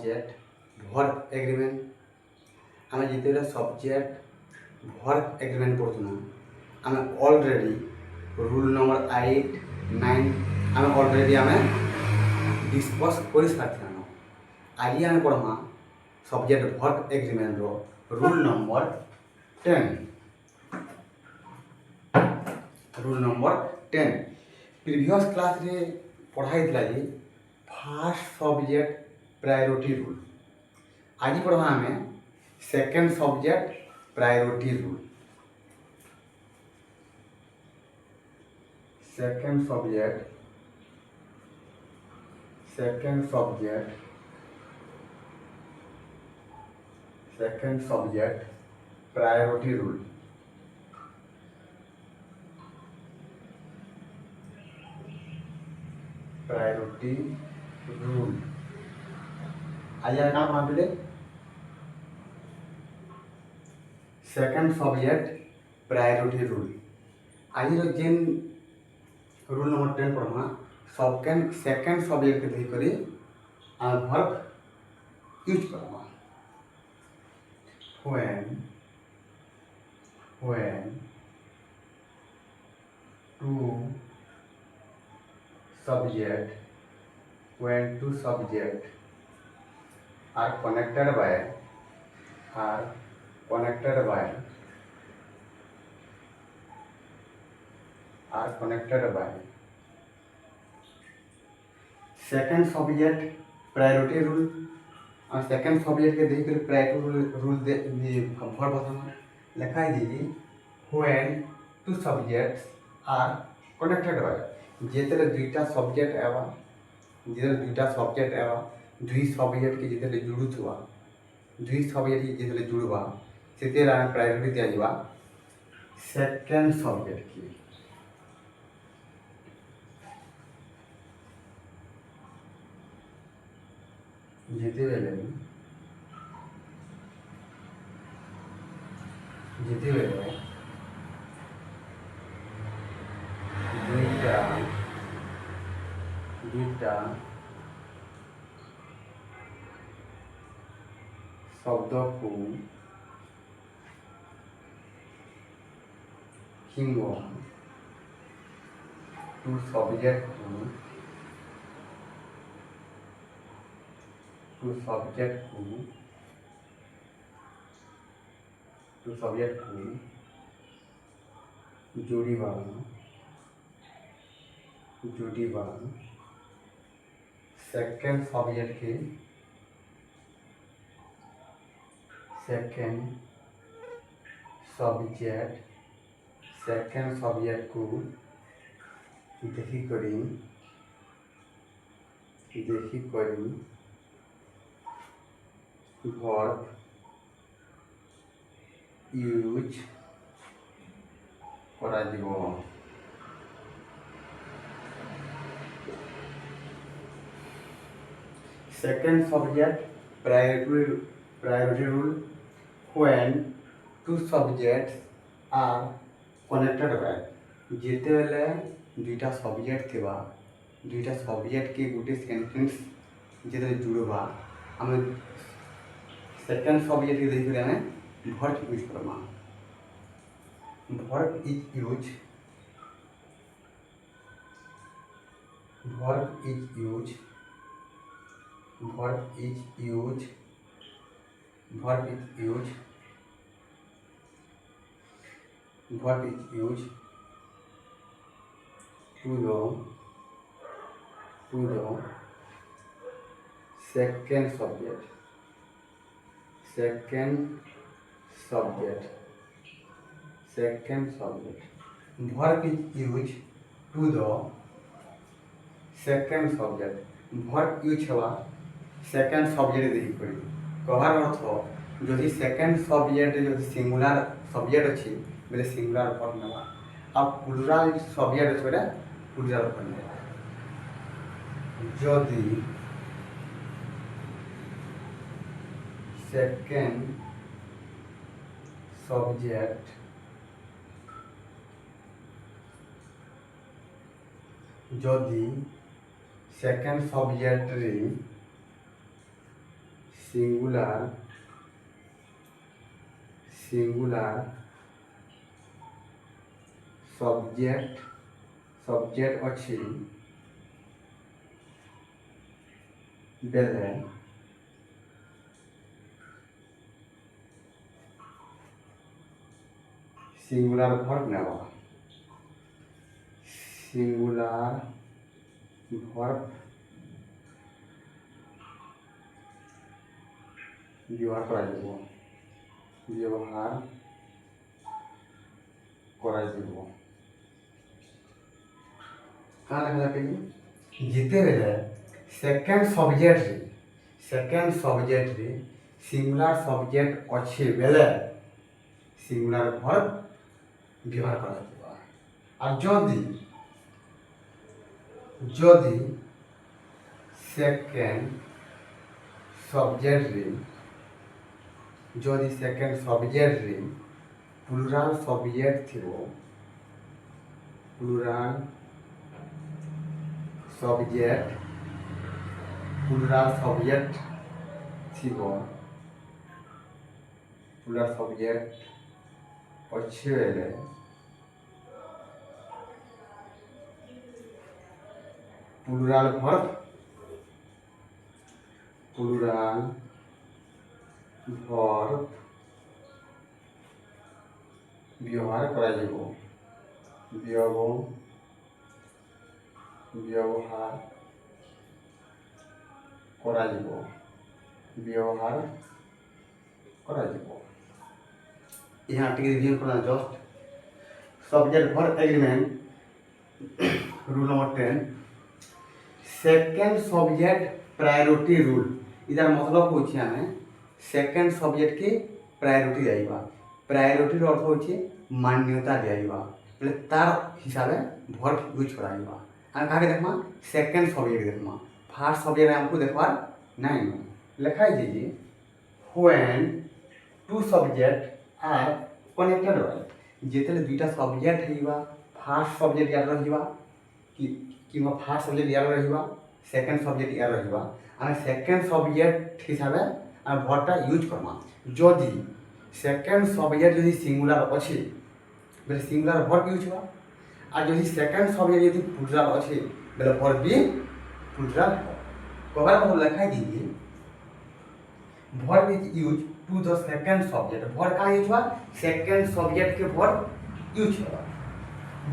Subject verb agreement आम जिते subject verb agreement पढ़ुना आम ऑलरेडी रूल नंबर 8 9 आम ऑलरेडी आम डिस्कस कर सारी आज आम पढ़मा subject verb agreement rule number 10 previous class रे पढ़ाई जे फास्ट सब्जेक्ट प्रायोरिटी रूल आज पढ़ा आम second subject priority rule second subject priority rule आज क्या पढ़ा सेकेंड सब्जेक्ट प्रायोरिटी रूल आज जेन रूल नंबर 10 पढ़मा सेकेंड सब्जेक्ट के देखकर वर्ब यूज करमा when two subject are connected by second subject priority rule और सेकेंड सब्जेक्ट के देखकर प्रायोरिटी रूल वर्ब बताना लिखा दीजिए when two subjects are connected by जितने दुईटा सब्जेक्ट एवं दुई सब्जेक्ट के जितने जुड़ुवा दुई सब्जेक्ट के जितने जुड़वा से प्रायोरिटी दिया सेकेंड सब्जेक्ट की जिते बेले दुईटा शब्द को किंवा टू सब्जेक्ट को जोड़ीबा सेकेंड सब्जेक्ट को देखी करी वर्ब यूज करा दिबो second subject priority rule when two subjects are connected by जिते बेले दुईटा सब्जेक्ट थिबा दुईटा सब्जेक्ट के गोटे सेंटेंस जिते जुड़वा आम सेकेंड सब्जेक्ट के देखिए आम verb use Karma verb is used to the second subject verb is used to the second subject verb use हवा सेकेंड सब्जेक्ट देखी करी कहार अर्थ जदि सेकेंड सब्जेक्ट जो सिंगुलर सब्जेक्ट अच्छी बोले सिंगुलर वर्ब नेवा आ प्लुराल सब्जेक्ट अच्छे बोले प्लुराल वर्ब नेवा जदि सेकेंड सब्जेक्ट जदि सेकेंड सब्जेक्ट रे সিঙ্গুলার সবজেক্ট ଅଛି ବେଲେ সিঙ্গুলার ভার্ব নেওয়া সিঙ্গুলার ভার্ব ব্যবহার କରାଯିବ କାଣା ଲେଖା ଯାକେ ଯେତେବେଲେ ସେକେଣ୍ଡ ସବଜେକ୍ଟରେ ସିଙ୍ଗୁଲାର ସବଜେକ୍ଟ ଅଛି ବେଲେ ସିଙ୍ଗୁଲାର ଭର୍ବ ବ୍ୟବହାର କରାଯିବ আর যদি সেকেন্ড সবজেক্টরে প্লুরাল সবজেক্ট থিব প্লুরাল সবজেক্ট থিব প্লুরাল সবজেক্ট ଅଛି ବେଲେ প্লুরাল ভার্ব ব্যবহার କରାଯିବ ବ୍ୟବହାର କରାଯିବ यहाँ टिके रिवीजन करना just subject verb agreement rule number 10 second subject priority rule इधर मतलब होछि हमें सेकेंड सब्जेक्ट के प्रायोरिटी दिया प्रायोरिटी अर्थ होछि मान्यता दिया बोले तार हिसाब से वर्ब यूज कराइबा हम काके देखमा सेकेंड सब्जेक्ट देखमा फर्स्ट सब्जेक्ट हमको देखबार नहीं लिखा है जी when two subject are connected रहे जेतेले दुईटा सब्जेक्ट हेइबा फर्स्ट सब्जेक्ट याद रहिबा कि फर्स्ट सब्जेक्ट याद रहिबा सेकेंड सब्जेक्ट याद रहिबा आमे सेकेंड सब्जेक्ट हिसाबे आमे वर्बटा यूज करमा जदि सेकेंड सब्जेक्ट जदि सिंगुलर अछि बेले सिंगुलर वर्ब यूज हुआ और जदि सेकेंड सब्जेक्ट यदि प्लुराल अछि बेले वर्ब भी प्लुराल कबर को लिखा दीजिए verb is use to the second subject verb का यूज हुआ सेकेंड सब्जेक्ट के वर्ब यूज हुआ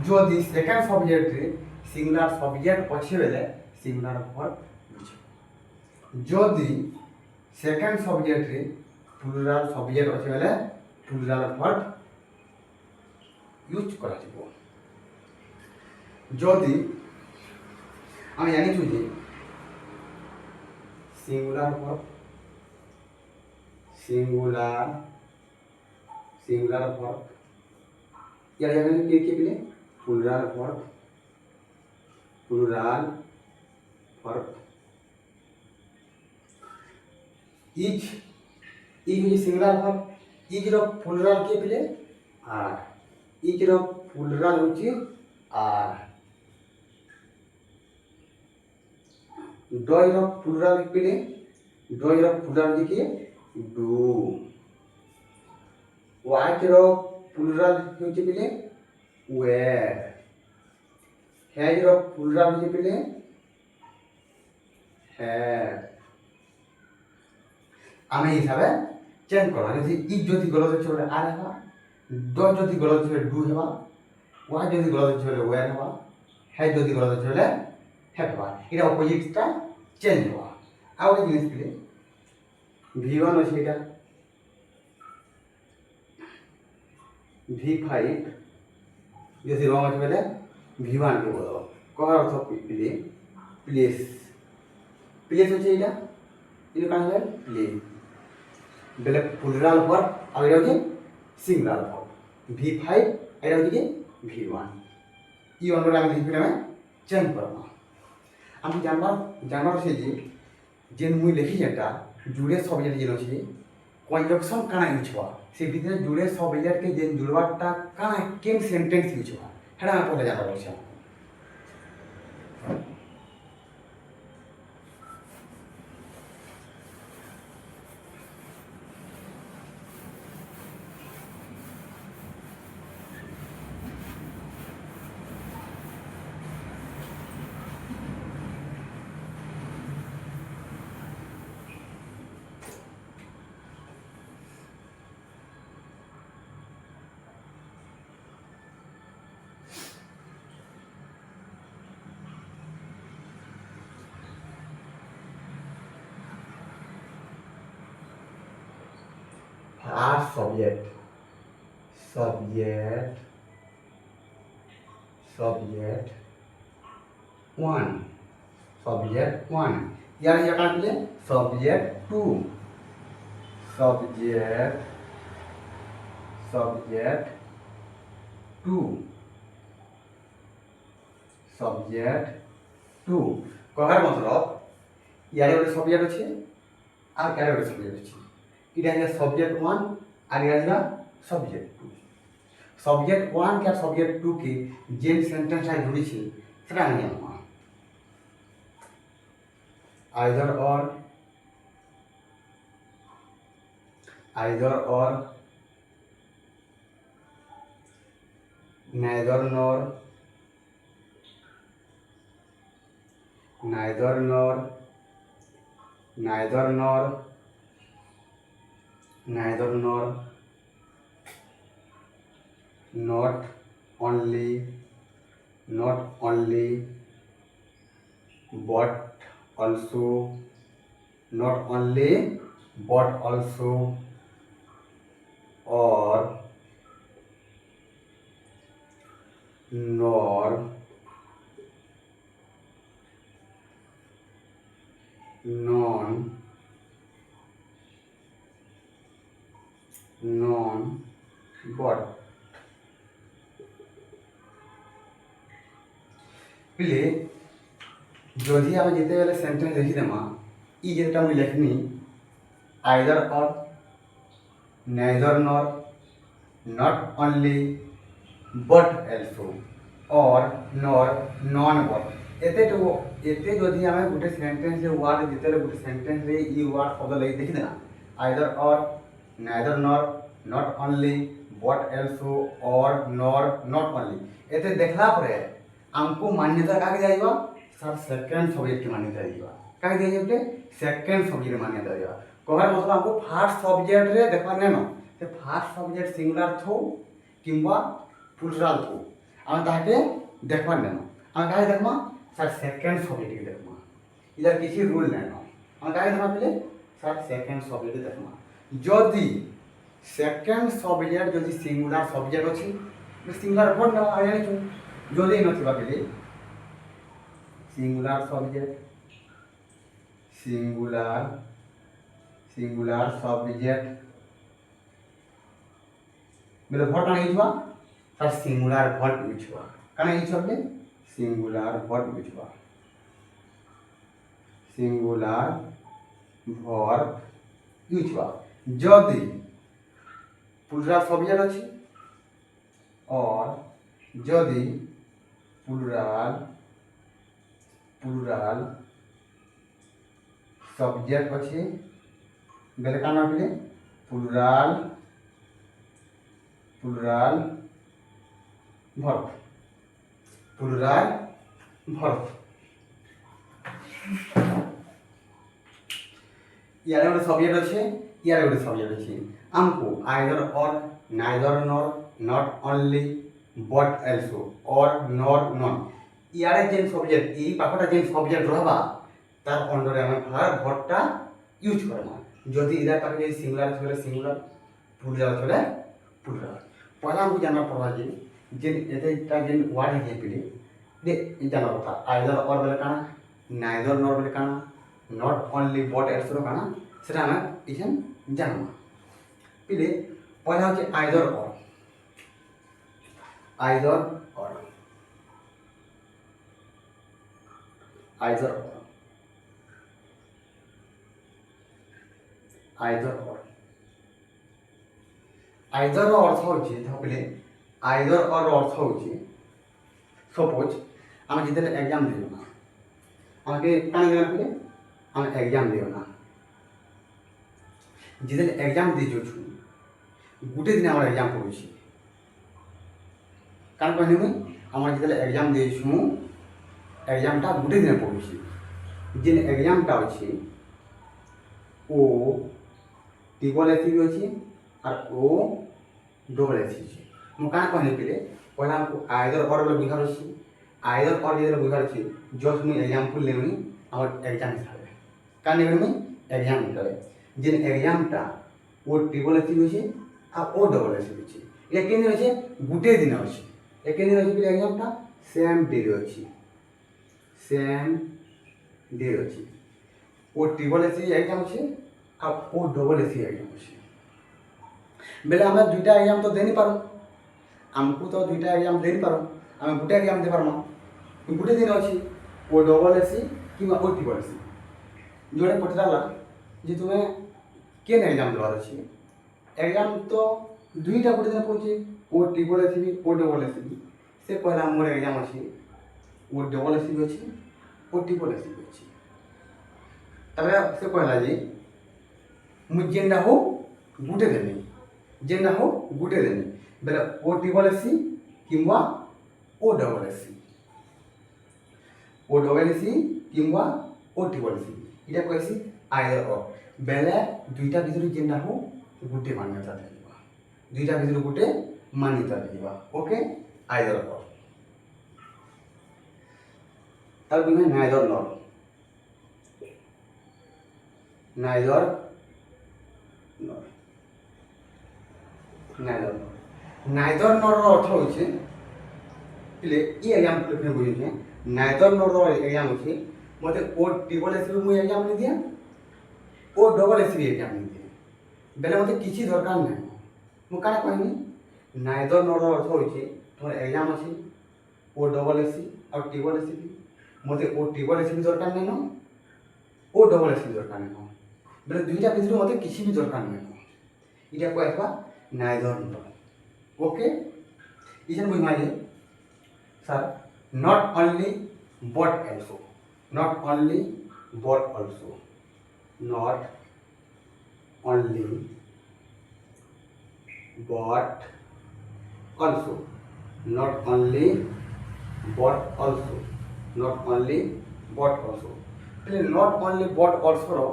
जदि सेकेंड सब्जेक्ट रे सिंगुलर सब्जेक्ट अछि बेले सिंगुलर वर्ब यूज जदि सेकेंड सब्जेक्ट रे प्लुराल सब्जेक्ट अछि बेले प्लुराल वर्ब यूज करा जिवो जदि हम जानि छु जे सिंगुलर वर्ब सिंगुलर वर्ब या जाने के पिले plural verb is singular verb is रो प्लुराल के पिले आर इज रो प्लुराल होची आर डॉय रो प्लुराल पिले डॉय रो प्लुराल के डू वाच रो प्लुराल होची पिले वेयर हैज रो प्लुराल होची पिले हैड आमे हिसाबे चेंज करबा जदि इज जदि गलत अछि बोले आर हेबा डॉ जदि गलत अछि बोले डू हेबा वाच जदि गलत अछि बोले वेयर हेबा हैज जदि गलत अछि बोले हैड हेबा इरा अपोजिटटा चेंज हेबा आ ओइ जिनिस पिले V1 अछि एटा V5 जदि रंग अछि बोले V1 के बोलो कहर अर्थ पिले प्लेस अछि एटा इनो कान है प्लेस बेले प्लुराल वर्ब आ एटा होची सिंगुलर वर्ब V5 एटा होची V1 ई अनुरा हम लिखिले में चेंज करबा हम जानबार से जेन मुई लिखि जेटा जुड़े सब्जेक्ट जेन अछि कंजक्शन काना यूज हुआ से भीतर जुड़े सब्जेक्ट के जेन जुड़वाटा काना केन सेंटेंस यूज हुआ हेडा हम पहले जानबार छै सब्जेक्ट सब्जेक्ट सब्जेक्ट 1 सब्जेक्ट 1 यार ये काट ले सब्जेक्ट 2 सब्जेक्ट सब्जेक्ट 2 सब्जेक्ट 2 कहार मतलब यार गोटे सब्जेक्ट अच्छे और क्या गोटे सब्जेक्ट अच्छे इटा है सब्जेक्ट 1 और इटा सब्जेक्ट 2 सब्जेक्ट 1 क्या सब्जेक्ट 2 की जेन सेंटेंस है जुड़ी छे सेटा नहीं हम आइदर और neither nor neither nor neither nor neither nor not only but also not only but also or nor non but पिले जदि आम जिते बेले सेंटेंस लिखिदेमा ई जेटा मुझे लिखनी आइदर और neither nor not only but also or nor non but एते जदि आम गोटे सेंटेंस वर्ड जिते गोटे सेंटेंस रे ई वर्ड शब्द लगे देखिदेना आइदर और neither nor not only but also or nor not only एते देखला परे हमको मान्यता काके जाइबा सर सेकंड सब्जेक्ट की मान्यता जाइबा काके दिया जेते सेकंड सब्जेक्ट मान्यता जाइबा कहर मतलब हमको फर्स्ट सब्जेक्ट रे देखा नेनो से फर्स्ट सब्जेक्ट सिंगुलर थो किंबा प्लुराल थो हम ताके देखबा नेनो हम काहे देखमा सर सेकंड सब्जेक्ट के देखमा इधर किसी रूल नेनो हम काहे देखमा पहले सर सेकंड सब्जेक्ट देखमा जदि सेकंड सब्जेक्ट जदि सिंगुलर सब्जेक्ट अछि सिंगुलर वर्ड ना आया छु जदि नथिबा पहले सिंगुलर सब्जेक्ट सिंगुलर सब्जेक्ट बेले वर्ड ना हिजवा सर सिंगुलर वर्ड हिजवा काना हिजबले सिंगुलर वर्ड हिजवा सिंगुलर वर्ब हिजवा जदि प्लुराल सब्जेक्ट अछि और जदि प्लुराल सब्जेक्ट अच्छे बेले काना पड़े प्लुराल वर्ब यार गोटे सब्जेक्ट अच्छे यार गोटे सब्जेक्ट अच्छे हमको either or neither nor not only but also और नॉर नॉन यारे जेन सब्जेक्ट ई पाखटा जेन सब्जेक्ट रहबा तार अंडर रे हम वर्बटा यूज करबा जदि इधर पाखे जे सिंगुलर छले सिंगुलर प्लुराल छले प्लुराल पहला हमको जानना पड़बा जे जेन एतेटा जेन वर्ड है पिले दे ई जानना पड़ता आइदर और बेले काना नाइदर नॉर बेले काना नॉट ओनली बट also काना सेटा हम इछन जानबा पिले पहला होचे आइदर और आइदर अर्थ होचे थापले आइदर और अर्थ होचे सपोज हम जिते एग्जाम देना हमके काना देना पड़े हम एग्जाम देना जिते एग्जाम दे जो गुटे दिन हम एग्जाम पड़ुछि कान कहने में हम जिते एग्जाम देछु एग्जामटा गुटे दिन पड़ुछि जेन एग्जामटा अछि ओ ट्रिपल एस भी अच्छी और ओ डबल एस मु क्या कहने पे पहला हमको आइदर और बोले बुझार अच्छी आइदर और जो बुझार अच्छी जस्ट मुझे एग्जाम्पल लेनी आम एग्जाम हिसाब से क्या नहीं मुझे एग्जाम हिसाब से जेन एग्जामटा वो ट्रिपल एस भी अच्छी আর ও ডবল এসি ଅଛି এটা କେମିତି ଅଛି গোটে দিন ଅଛି ଏ କେମିତି ଅଛି ପିଲା ଏକ୍ଜାମ୍ଟା ସେମ୍ ଡେରେ ଅଛି ସେମ୍ ଡେରେ ଅଛି ଓ ट्रिपल एसी एग्जाम ଅଛି ଆଉ ଓ ଡବଲ एसी एग्जाम ଅଛି बेले आम दुईटा एग्जाम तो देनी पारो आमको तो दुईटा एग्जाम देनी पारो आम गोटे एग्जाम दे पारमा गोटे दिन अच्छी ओ डबल एसी कि ओ ट्रिपल एसी जोड़े पचराला जे तुम्हें केन एग्जाम देवार अच्छी एग्जाम तो दुईटा गोटे दिन पड़े ओ ट्रिपल एसी भी ओ डबल एसी भी से कहला मोर एग्जाम अच्छी ओ डबल एसी भी अच्छी ओ ट्रिपल एसी भी अच्छी तबे से कहला जे मु जेनडा हो गोटे देनी जेनडा हो गोटे देनी बेले ओ ट्रिपल एसी किंवा O double AC O double AC किंवा ओ ट्रिपल एसी इटा कहसी आइदर और बेले दुईटा भितर जेनडा हो गोटे मान्यता देबा दुईटा भितर गोटे मान्यता देबा ओके आइदर और तब बिना neither nor neither nor neither nor neither nor अर्थ होचे पिले ई एग्जाम पे बुझे नाइदर नॉर एग्जाम होचे मते ओ ट्रिपल एसी मु एग्जाम नहीं दिया ओ डबल एसी एग्जाम नहीं दिया बेले मते किछि दरकार नै मु काना कहनी नाइदर नॉर अर्थ होचे तोर एग्जाम अछि ओ डबल एसी और ट्रिपल एसी मते ओ ट्रिपल एसी दरकार नै न ओ डबल एसी दरकार नै बेले दुईटा भितर मते किछि भी दरकार नै इटा कहबा नाइदर नॉर ओके इजन बुझ माइले sir not only but also not only but also not only but also not only but also not only but also पहले not only but also रो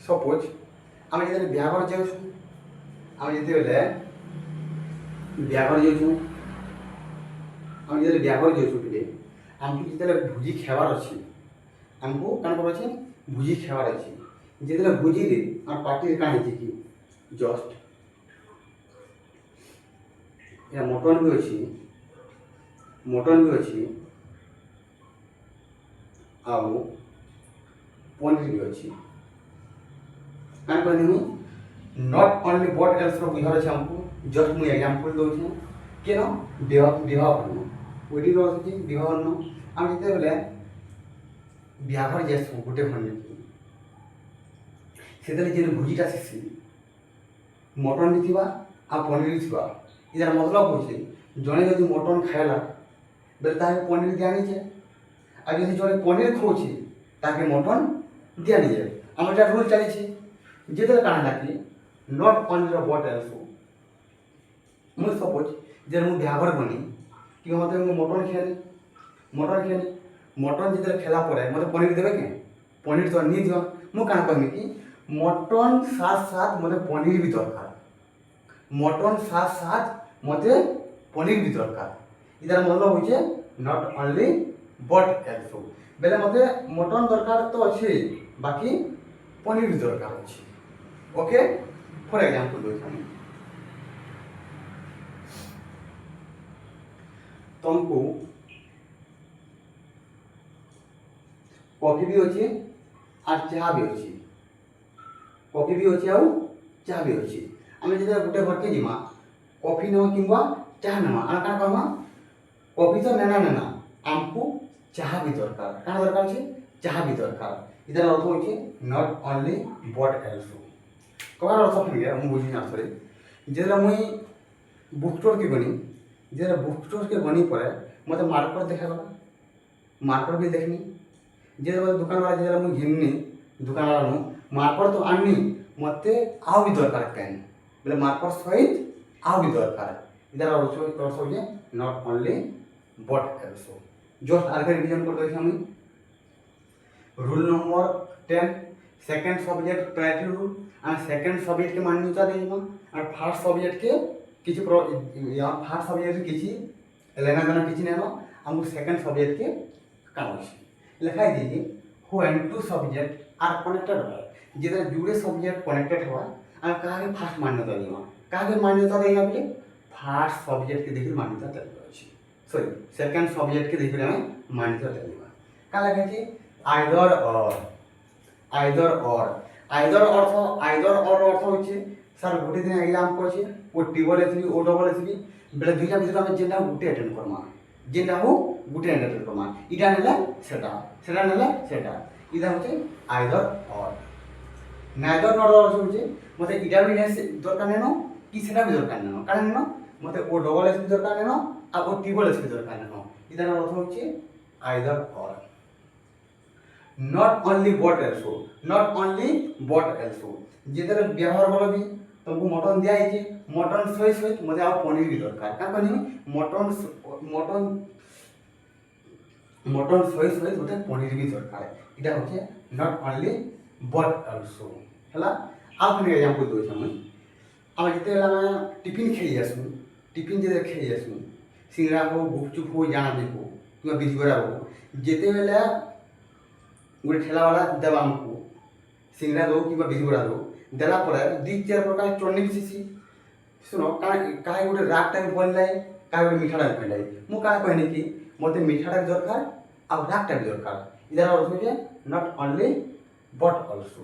सपोज आम जेते ब्यागर जाउछु आम जेते बेले ब्यागर जाउछु आम जेते ब्यागर जाउछु पहले आमको जिते भोजी खेबार अच्छी आमको कौन कर अच्छे भोजी खेबार अच्छी जिते भोजी रे आम पार्टी रे काहे कि जस्ट या मटन भी अच्छी आउ पनीर भी अच्छी कौन कहनी नॉट ओनली बट एल्स रो बुझार अच्छे हमको जस्ट मुझे एग्जांपल दउछे केन विवाह ओडी रही विवाह आम जिते बेले ब्याघर जासु गोटे खंड से जेन भोजीटा शिशि मटन भी थी आ पनीर भी थी इधर मतलब होचे जड़े जदि मटन खाला बेले ताके पनीर दिया नहीं जाए आ जदि जड़े पनीर खाऊे ताके मटन दिया नहीं जाए आम एटा रूल चली जिते काण कि नॉट ओनली बट एल्सो मुझे सपोज जे मुझे ब्याघर बनी कि मत मटन खेली मटन जिते खेला पर मत पनीर देवे के पनीर तो नहीं दियो मुझे क्या कहनी कि मटन साथ साथ मत पनीर भी दरकार मटन साथ साथ मत पनीर भी दरकार इधर मतलब होचे नॉट ओनली बट एल्सो बेले मत मटन दरकार तो अच्छे बाकी पनीर भी दरकार अच्छे ओके फॉर एग्जांपल दूसरा तुमको कॉफी भी अच्छे और चाह भी अच्छी कॉफी भी अच्छे आउ चाह भी अच्छी आम जो गोटे घर के जीमा कॉफी नेमा कि चाह नेमा आम क्या कहमा कॉफी तो नेना नेना आमको चाह भी दरकार क्या दरकार अच्छे चाह भी दरकार इधर अर्थ होचे नॉट ओनली बट एल्सो कबार अर्थ फिर मुझे बुझी ना थोड़े जो मुई बुक स्टोर की बनी जे बुक स्टोर के बनी पड़े मत मार्कर देखागला मार्कर भी देखनी जे दुकान वाला जे मुझे घिननी दुकान वाला मार्कर तो आनी मत आउ भी दरकार पेन बोले मार्कर सहित आउ भी दरकार इधर अर्थ not only but also just आगे रिविजन कर दे rule number 10 second subject priority rule और सेकंड सब्जेक्ट के मान्यता देमा और फर्स्ट सब्जेक्ट के किसी फर्स्ट सब्जेक्ट किसी लेना देना किसी नहीं हमको सेकंड सब्जेक्ट के काम लिखाई दीजिए when two subject are connected हो जिधर जुड़े सब्जेक्ट कनेक्टेड हुआ और कहा फर्स्ट मान्यता देमा କାହାକେ ମାନ୍ୟତା ଦେଇବା ବେଲେ ଫାର୍ଷ୍ଟ ସବଜେକ୍ଟ କେ ଦେଖି ମାନ୍ୟତା ଦେବା ଅଛି, ସରି ସେକେଣ୍ଡ ସବଜେକ୍ଟ କେ ଦେଖି ଆମେ ମାନ୍ୟତା ଦେବା। କା ଲେଖାଛି ଆଇଦର ଅର୍, ଆଇଦର ଅର୍, ଆଇଦର ଅର୍ଥ হচ্ছে স্যার গোটে দিন এক্সাম্পল আছে ও টিবল এসবি ও ডবল এসবি বেলে দুইটা ভিতরে আমি যেটা গোটে অ্যাটেন্ড করমা, যেটা হো গোটে অ্যাটেন্ড করমা, এটা নেলে সেটা, সেটা নেলে সেটা, এটা হচ্ছে আইদর অর। নাইদর নট অর্থ হচ্ছে মতে এটা বি দরকার নেন কি সেটা বি দরকার নেন, কারণ নেন মতে ও ডবল এসবি দরকার নেন আর ও টিবল এসবি দরকার নেন, এটার অর্থ হচ্ছে either or. Not only but also, not only but also, যেটার ব্যবহার বলো বি तुमको मटन दिया है मटन सहित सहित मते आ पनीर भी दरकार का कहनी मटन मटन मटन सहित सहित मते पनीर भी दरकार, इटा होचे नॉट ओनली बट आल्सो हला। आ कने एग्जांपल दोछ हम जते हला टिफिन खेली आसु, टिफिन जे खेली आसु सिंगड़ा हो गुपचुप हो जाना भी हो किबा बिजबरा हो, जेते बेला गोटे ठेला वाला देबा हमको सिंगड़ा दो किबा बिजबरा दो देला पर दी चार प्रकार चटनी बिसी सुनो काहे गोटे राग टाइम बन लाए काहे गोटे मीठा टाइम बन लाए मु काहे कहनी कि मते मीठा टाइम दरकार आ राग टाइम दरकार, इधर अर्थ होचे not only but also.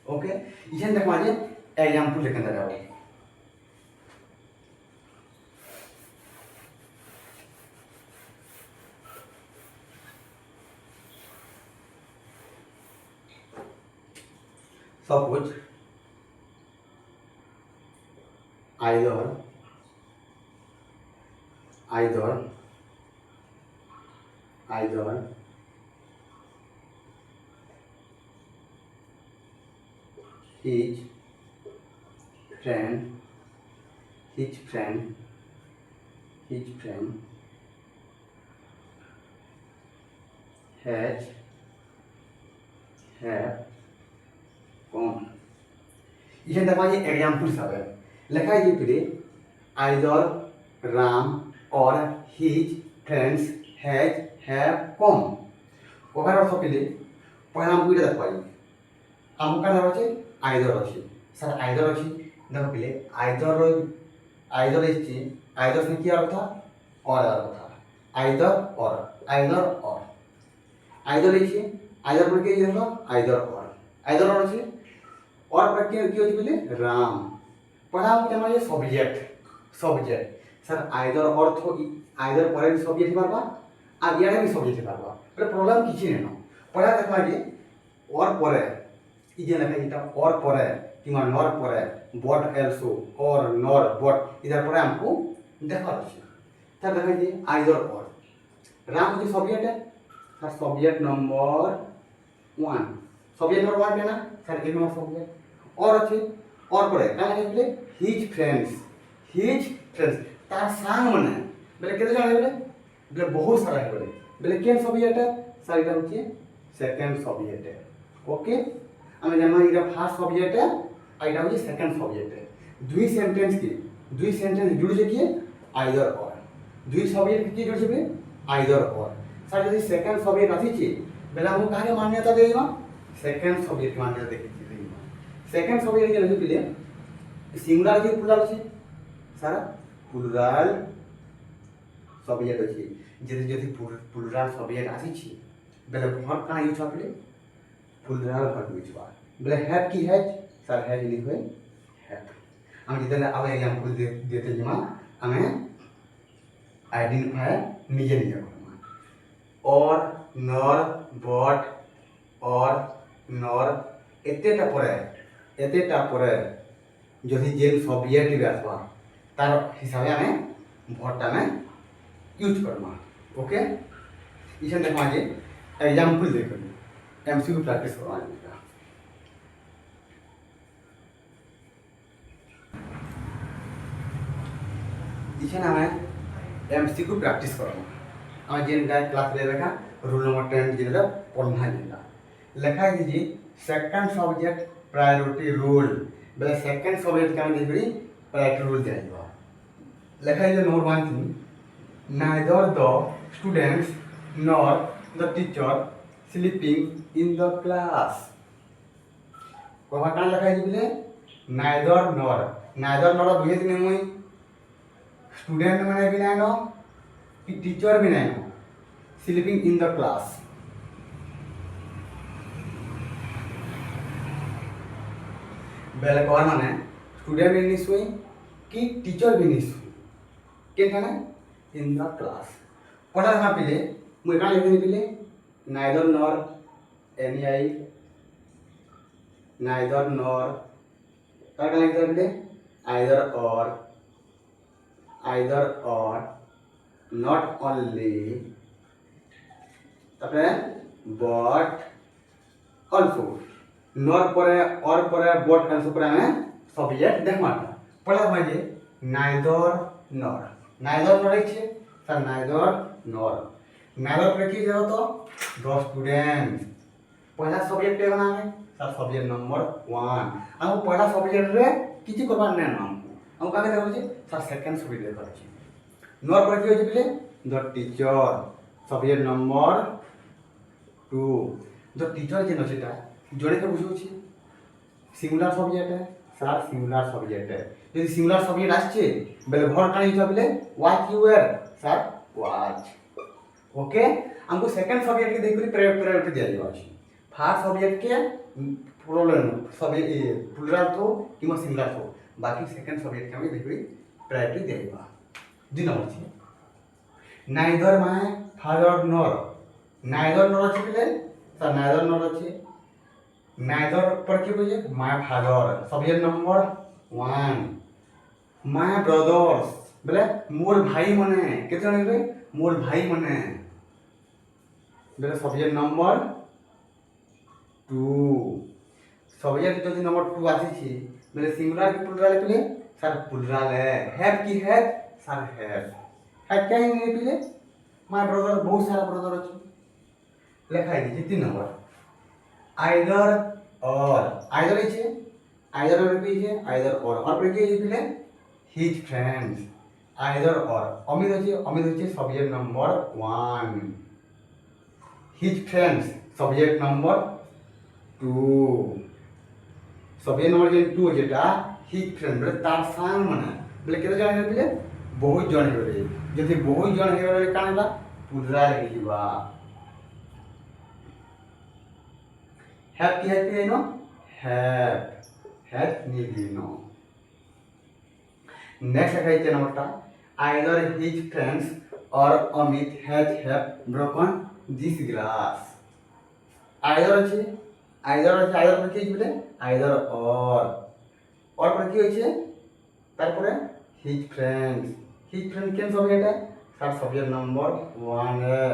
Okay इछन देखमा जे एग्जांपल लेके जाओ। Suppose either his friend have कौन इसे देखा ये एग्जांपल सब है लिखा है ये फिर आइदर राम और his friends has have come ओकर अर्थ पहले पहला हम दुइटा देखा हम का नाम আছে आइदर আছে सर आइदर আছে देखो पहले आइदर इससे आइदर से क्या अर्थ और अर्थ आइदर और आइदर इससे आइदर पर क्या होगा आइदर और আছে और पर क्या होती बोले राम पढ़ा हम क्या ये सब्जेक्ट सर आइदर अर्थ आइदर पर भी सब्जेक्ट पारबा आ यारे भी सब्जेक्ट पारबा पर प्रॉब्लम किछि नै न पढ़ा देखा जे और परे ई जे लिखा इटा और परे किमा नर परे बट एल्सो और नर बट इधर परे हमको देखा अछि सर देखा जे आइदर और राम जो सब्जेक्ट है sir subject number 1 subject number 1 है ना सर एक नंबर सब्जेक्ट और अच्छे और पड़े क्या बोले हिज फ्रेंड्स तार सांग माने बोले केते जण बोले बोले बहुत सारा है बोले केन सब्जेक्ट है सर इटा होचे सेकंड सब्जेक्ट है। ओके हम जाना इटा फर्स्ट सब्जेक्ट है आ इटा होचे सेकंड सब्जेक्ट है। दुई सेंटेंस जुड़ जे आइदर और दुई सब्जेक्ट की जुड़ जे आइदर और सर यदि सेकंड सब्जेक्ट आसी छी बेला हम काहे मान्यता देबा सेकंड सब्जेक्ट मान्यता देखि सेकंड सब्जेक्ट जे लिखि पिले सिंगुलर जे प्लुराल अछि सारा प्लुराल सब्जेक्ट अछि जदि जदि प्लुराल सब्जेक्ट आसी छी बेले वर्ब का यूज होले प्लुराल वर्ब यूज बा बेले हैव की हैज सर हैज लिख होय हैव हम जितने अब एग्जांपल देते जमा हमें आइडेंटिफाई निजे करना और नर बट और नर एतेटा परे जदि जेन सब्जेक्ट भी आसवा तार हिसाब से हमें भर्बटा में यूज करना। ओके इसे देखा जे एग्जांपल देखो एमसीक्यू प्रैक्टिस करवा इसे हमें एमसीक्यू प्रैक्टिस करना हमें जेन क्लास ले रखा रूल नंबर 10 जेला पढ़ना जेला लिखा दीजिए सेकंड सब्जेक्ट प्रायोरिटी रूल बेले सेकंड सब्जेक्ट का देखबी प्रायोरिटी रूल जाइबा लिखा है number 1 thing neither the students nor the teacher sleeping in the class cover কাণ লেখা হয়েছে বলে নাইদর নর বুঝে দিনে মুই স্টুডেন্ট মানে বি নাই ন কি টিচর বি নাই ন স্লিপিং ইন দ্য ক্লাস বেলে কভার মানে স্টুডেন্ট বি নিশুই কি টিচর বি নিশুই কেখানে ইন দ্য ক্লাস পড়া লেখা পিলে মুই কাণ লিখে পিলে নাইদর নর NEI neither nor क्या कहना है either or not only তারপরে but also nor পরে or পরে but কাজ পরে আমি সাবজেক্ট দেখমাটা পড়া হয় যে neither nor আছে স্যার neither পরে কি যাও তো the student पहला सब्जेक्ट है बना है सर सब्जेक्ट नंबर 1 हमको पहला सब्जेक्ट रे किछि करबार नै नाम हमको काके देखो जे सर सेकंड सब्जेक्ट देखो छी नोर पर की होय बिले the teacher subject number 2 the teacher जे नसेटा जोड़े के बुझो छी सिंगुलर सब्जेक्ट है सर सिंगुलर सब्जेक्ट है यदि सिंगुलर सब्जेक्ट आछे बेले भर कानी हिसाब बिले what you were sir what okay हमको सेकंड सब्जेक्ट के देखि प्रायोरिटी दिया जाय छी फार्स्ट सब्जेक्ट के प्रॉब्लम सब प्लुरल तो कि सिंगुलर तो बाकी सेकंड सब्जेक्ट के हम देखबी प्रायोरिटी देबा दुई नंबर छी नाइदर माने फादर नर अछि बिले सर नाइदर नर अछि नाइदर पर की बुझे my father subject number 1 my brothers बोले मोर भाई मने केते जण हेबे मोर भाई मने बोले सब्जेक्ट नंबर 2 सब्जेक्ट যদি नंबर 2 आसी बोले सिंगुलर की प्लुरल पिले सर प्लुरल है हैव की हैव सर हैव क्या नहीं पिले माय ब्रदर बहुत सारा ब्रदर अछि लेखा है 3 नंबर आइदर इछे आइदर पे है आइदर और पे के पिले हिज फ्रेंड्स आइदर और अमित अछि subject number 1 his friends subject number 2 subject number 2 जेटा हिज फ्रेंड बोले तार संग माने बोले केते जण हे बोले बहुत जण हे बोले जति बहुत जण हे बोले कानला पुरा हे जीवा हैव की है नो हैव नी नो नेक्स्ट है क्या नंबरटा either his friends or Amit have broken this glass either अछि आइदर पर কি বলে आइदर और पर কি হইছে তারপরে হিজ ফ্রেন্ড কেন सब्जेक्ट है सर सब्जेक्ट नंबर 1 है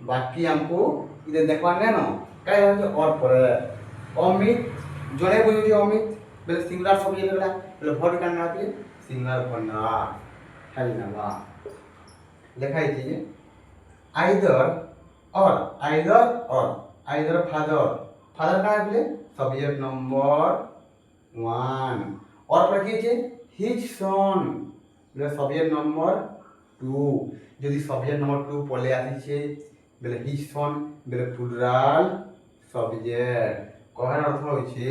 बाकी हमको इधर देखवा है ना काय है और पर अमित जोड़े बुझिए अमित बोले सिंगुलर सब्जेक्ट है बोले वर्ब का नाम है सिंगुलर बना है ना लिखा है जी आइदर फादर का बोले सब्जेक्ट नंबर 1 और पर की है हिज सन बोले सब्जेक्ट नंबर 2 यदि सब्जेक्ट नंबर 2 पले आसी छे बोले हिज सन बोले प्लुरल सब्जेक्ट कहर अर्थ होइछे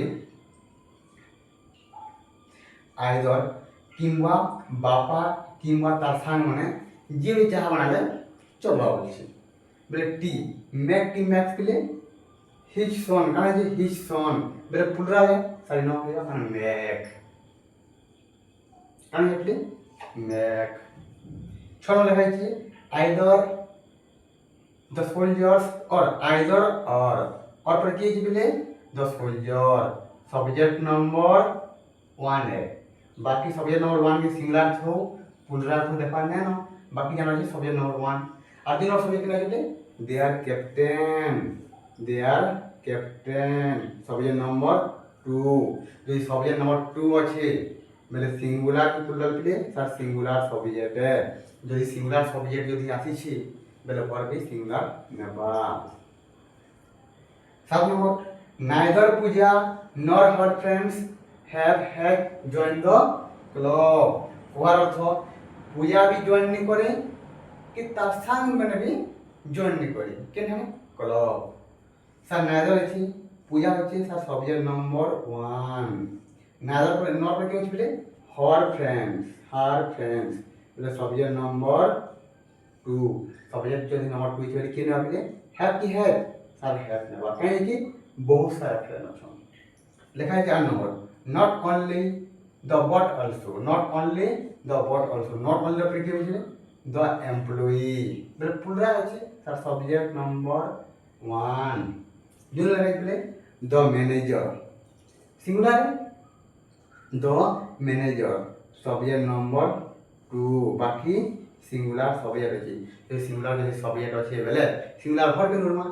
आइदर किंवा बापा किंवा तार संग माने जे भी चाह बनाले चलबा बोलछे बोले टी मैक्स के लिए हिज सन का है हिज सन बोले प्लुरल है सॉरी नो है अपन मैक कान है मैक छोड़ो लिखा है आइदर द सोल्जर्स और आइदर और पर की है बोले द सोल्जर सब्जेक्ट नंबर 1 है बाकी सब्जेक्ट नंबर 1 के सिंगुलर हो प्लुरल हो देखा नै न बाकी जाना है सब्जेक्ट नंबर 1 और तीन और सब्जेक्ट के लिए देयर कैप्टन सब्जेक्ट नंबर 2 जो सब्जेक्ट नंबर 2 अच्छे बोले सिंगुलर की प्लुरल के लिए सर सिंगुलर सब्जेक्ट है जो सिंगुलर सब्जेक्ट यदि आसी छी बोले पर भी सिंगुलर नेबा 7 नंबर neither Puja nor her friends have join the club ओर अर्थ पूजा भी जॉइन नहीं करे कि तार संग में भी जॉइन नहीं करे केन है क्लब सर नाइदर अछि পূজা হচ্ছে স্যার সবজেক্ট নম্বর 1 নাদার পরে নর পরে কি হচ্ছে বলে হার ফ্রেন্ডস বলে সবজেক্ট নম্বর 2 সবজেক্ট যদি নম্বর 2 বলে কি নেবা বলে হ্যাভ কি হ্যাভ স্যার হ্যাভ নেবা কাই কি বহুত সারা ফ্রেন্ড আছে লেখা আছে 8 নম্বর not only the but also not only পরে কি হচ্ছে দ্য এমপ্লয়ি বলে পুরা আছে তার সাবজেক্ট নম্বর 1 जो लगाई पहले the manager singular the manager subject number 2 बाकी सिंगुलर सब्जेक्ट अछि तो सिंगुलर जे सब्जेक्ट अछि बेले सिंगुलर भर के रूल में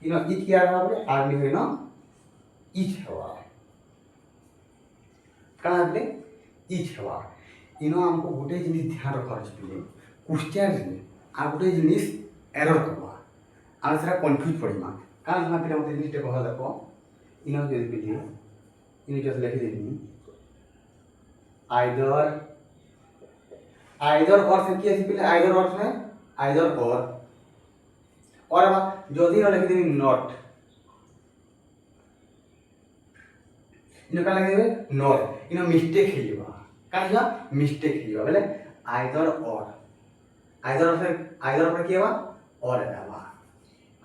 इनो इच किया रहा बोले आर्मी होइनो इच हवा काना बोले इच हवा इनो हमको गोटे जिनिस ध्यान रखा अछि बोले क्वेश्चन रे आ गोटे जिनिस एरर करबा आ सेरा कंफ्यूज पड़िमा कारण यहाँ पे हम जिनिस कह देखो इन जो पिली इन जस्ट लिखि देनी आइदर और से की अछि पहले आइदर और से आइदर और बा जदी न लिखि देनी नॉट इन का लगे नॉट इन मिस्टेक हेबा काजा मिस्टेक हेबा बोले आइदर से आइदर पर की हेबा और हेबा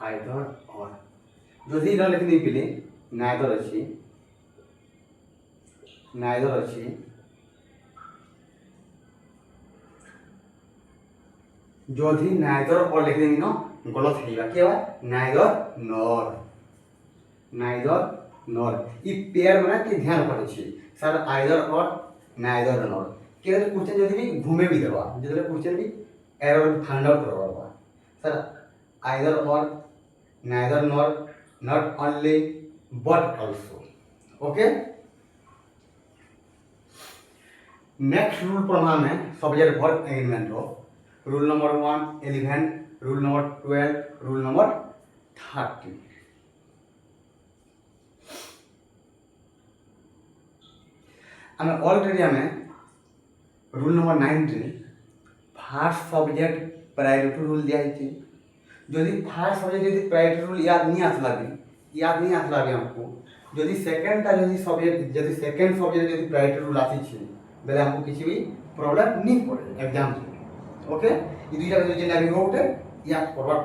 आइदर और যদি না লিখে দিই পেলে নাইদর আছে যদি নাইদর और लिख देंगे ना गलत है क्या हुआ नाइदर नॉर ई पेयर में कि ध्यान रखा छी sir either or neither nor के क्वेश्चन जदी भी घूमे भी देबा जदे क्वेश्चन भी एरर फाइंड आउट करबा sir either or neither nor not only but also okay next rule पढ़ना में सब्जेक्ट वर्ब एग्रीमेंट रो rule number 1 11 rule number 12 rule number 13 हमें ऑलरेडी हमें रूल नंबर 9 रे फर्स्ट सब्जेक्ट प्रायोरिटी रूल दिया है যদি ফার্স্ট সবজেক্ট যদি প্রায়োরিটি রুল याद नहीं आसला हमको যদি সেকেন্ডটা যদি সবজেক্ট যদি সেকেন্ড সবজেক্ট যদি প্রায়োরিটি রুল আসিছে তাহলে हमको কিছু भी প্রবলেম नहीं পড়ে एग्जाम ओके এই দুইটা যদি লাগি ওটা याद করবার